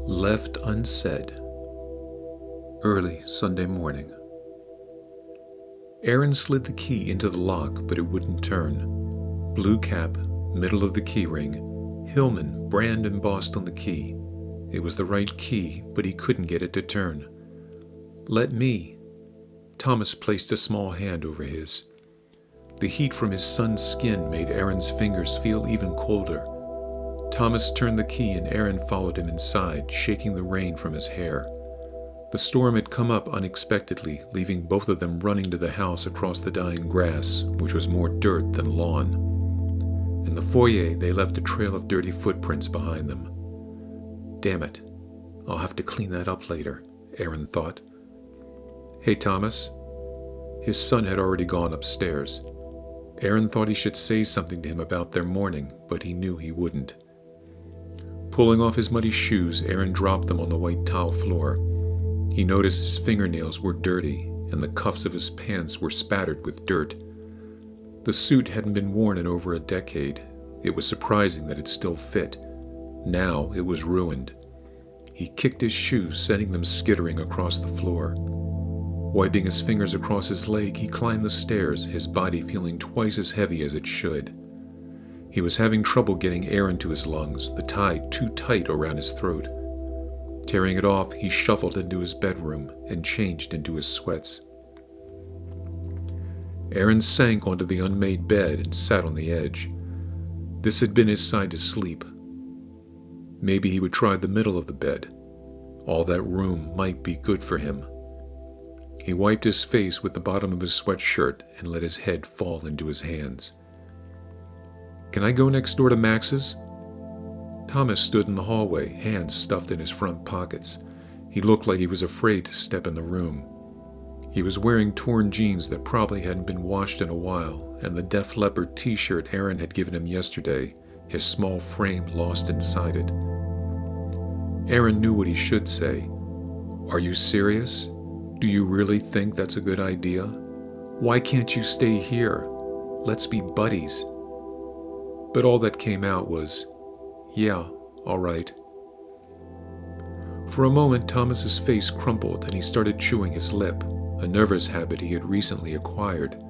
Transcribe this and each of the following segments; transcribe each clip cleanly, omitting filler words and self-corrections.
Left unsaid. Early Sunday morning. Aaron slid the key into the lock, but it wouldn't turn. Blue cap, middle of the key ring, Hillman brand embossed on the key. It was the right key, but he couldn't get it to turn. Let me. Thomas placed a small hand over his. The heat from his son's skin made Aaron's fingers feel even colder. Thomas turned the key and Aaron followed him inside, shaking the rain from his hair. The storm had come up unexpectedly, leaving both of them running to the house across the dying grass, which was more dirt than lawn. In the foyer, they left a trail of dirty footprints behind them. Damn it. I'll have to clean that up later, Aaron thought. Hey, Thomas. His son had already gone upstairs. Aaron thought he should say something to him about their morning, but he knew he wouldn't. Pulling off his muddy shoes, Aaron dropped them on the white tile floor. He noticed his fingernails were dirty, and the cuffs of his pants were spattered with dirt. The suit hadn't been worn in over a decade. It was surprising that it still fit. Now it was ruined. He kicked his shoes, sending them skittering across the floor. Wiping his fingers across his leg, he climbed the stairs, his body feeling twice as heavy as it should. He was having trouble getting air into his lungs, the tie too tight around his throat. Tearing it off, he shuffled into his bedroom and changed into his sweats. Aaron sank onto the unmade bed and sat on the edge. This had been his side to sleep. Maybe he would try the middle of the bed. All that room might be good for him. He wiped his face with the bottom of his sweatshirt and let his head fall into his hands. Can I go next door to Max's? Thomas stood in the hallway, hands stuffed in his front pockets. He looked like he was afraid to step in the room. He was wearing torn jeans that probably hadn't been washed in a while, and the Def Leppard t-shirt Aaron had given him yesterday, his small frame lost inside it. Aaron knew what he should say. Are you serious? Do you really think that's a good idea? Why can't you stay here? Let's be buddies. But all that came out was, yeah, all right. For a moment, Thomas's face crumpled and he started chewing his lip, a nervous habit he had recently acquired.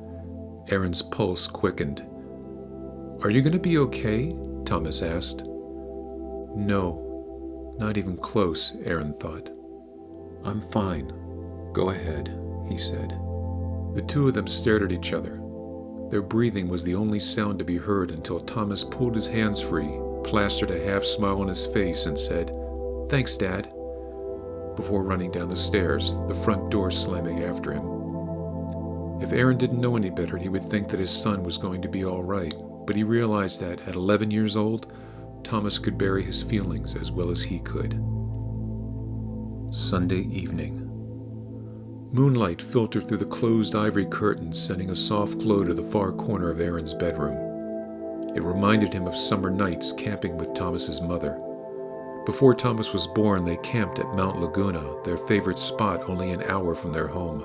Aaron's pulse quickened. Are you going to be okay? Thomas asked. No, not even close, Aaron thought. I'm fine. Go ahead, he said. The two of them stared at each other. Their breathing was the only sound to be heard until Thomas pulled his hands free, plastered a half smile on his face, and said, Thanks, Dad, before running down the stairs, the front door slamming after him. If Aaron didn't know any better, he would think that his son was going to be all right, but he realized that, at 11 years old, Thomas could bury his feelings as well as he could. Sunday evening. Moonlight filtered through the closed ivory curtains, sending a soft glow to the far corner of Aaron's bedroom. It reminded him of summer nights camping with Thomas's mother. Before Thomas was born, they camped at Mount Laguna, their favorite spot only an hour from their home.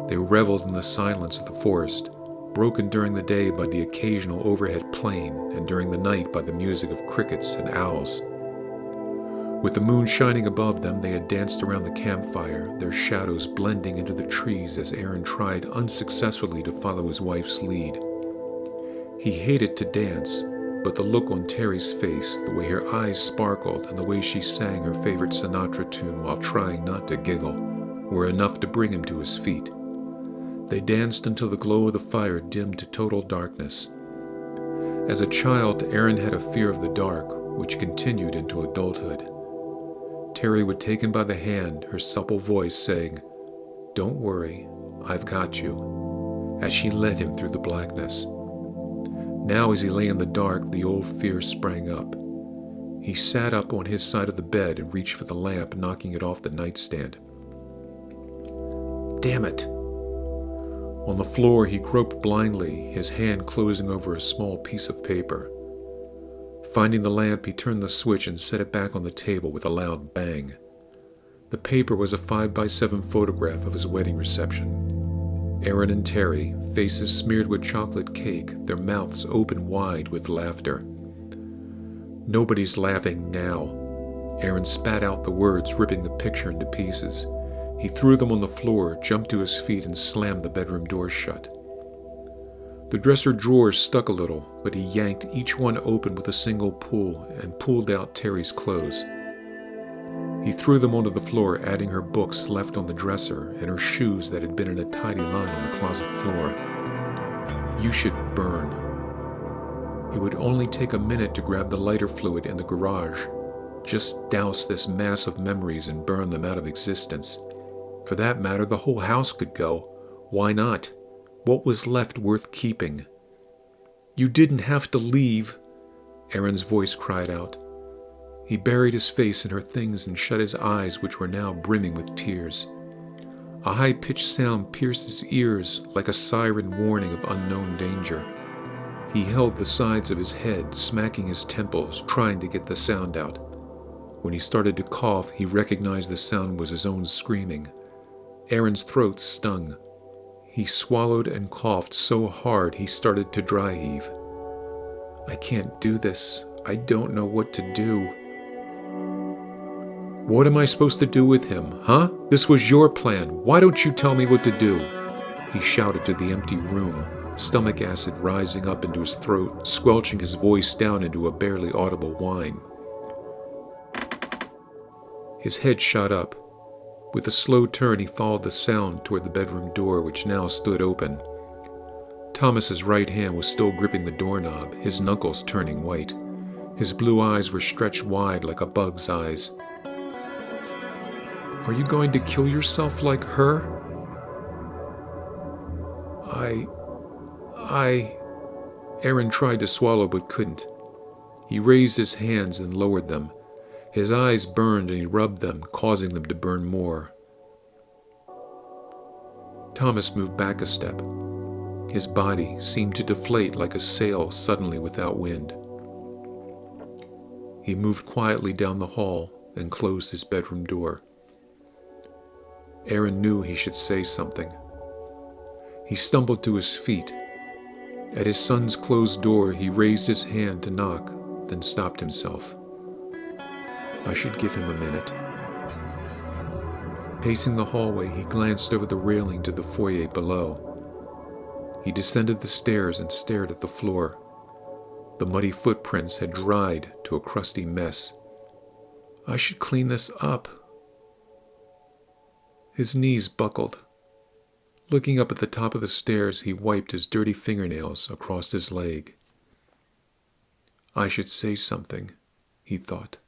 They reveled in the silence of the forest, broken during the day by the occasional overhead plane and during the night by the music of crickets and owls. With the moon shining above them, they had danced around the campfire, their shadows blending into the trees as Aaron tried unsuccessfully to follow his wife's lead. He hated to dance, but the look on Terry's face, the way her eyes sparkled, and the way she sang her favorite Sinatra tune while trying not to giggle, were enough to bring him to his feet. They danced until the glow of the fire dimmed to total darkness. As a child, Aaron had a fear of the dark, which continued into adulthood. Terry would take him by the hand, her supple voice saying, Don't worry, I've got you, as she led him through the blackness. Now as he lay in the dark, the old fear sprang up. He sat up on his side of the bed and reached for the lamp, knocking it off the nightstand. Damn it! On the floor, he groped blindly, his hand closing over a small piece of paper. Finding the lamp, he turned the switch and set it back on the table with a loud bang. The paper was a 5x7 photograph of his wedding reception. Aaron and Terry, faces smeared with chocolate cake, their mouths open wide with laughter. Nobody's laughing now. Aaron spat out the words, ripping the picture into pieces. He threw them on the floor, jumped to his feet, and slammed the bedroom door shut. The dresser drawers stuck a little, but he yanked each one open with a single pull and pulled out Terry's clothes. He threw them onto the floor, adding her books left on the dresser and her shoes that had been in a tidy line on the closet floor. You should burn. It would only take a minute to grab the lighter fluid in the garage. Just douse this mass of memories and burn them out of existence. For that matter, the whole house could go. Why not? What was left worth keeping? You didn't have to leave, Aaron's voice cried out. He buried his face in her things and shut his eyes, which were now brimming with tears. A high-pitched sound pierced his ears like a siren warning of unknown danger. He held the sides of his head, smacking his temples, trying to get the sound out. When he started to cough, he recognized the sound was his own screaming. Aaron's throat stung. He swallowed and coughed so hard he started to dry heave. I can't do this. I don't know what to do. What am I supposed to do with him, huh? This was your plan. Why don't you tell me what to do? He shouted to the empty room, stomach acid rising up into his throat, squelching his voice down into a barely audible whine. His head shot up. With a slow turn, he followed the sound toward the bedroom door, which now stood open. Thomas's right hand was still gripping the doorknob, his knuckles turning white. His blue eyes were stretched wide like a bug's eyes. Are you going to kill yourself like her? Aaron tried to swallow but couldn't. He raised his hands and lowered them. His eyes burned and he rubbed them, causing them to burn more. Thomas moved back a step. His body seemed to deflate like a sail suddenly without wind. He moved quietly down the hall and closed his bedroom door. Aaron knew he should say something. He stumbled to his feet. At his son's closed door, he raised his hand to knock, then stopped himself. I should give him a minute. Pacing the hallway, he glanced over the railing to the foyer below. He descended the stairs and stared at the floor. The muddy footprints had dried to a crusty mess. I should clean this up. His knees buckled. Looking up at the top of the stairs, he wiped his dirty fingernails across his leg. I should say something, he thought.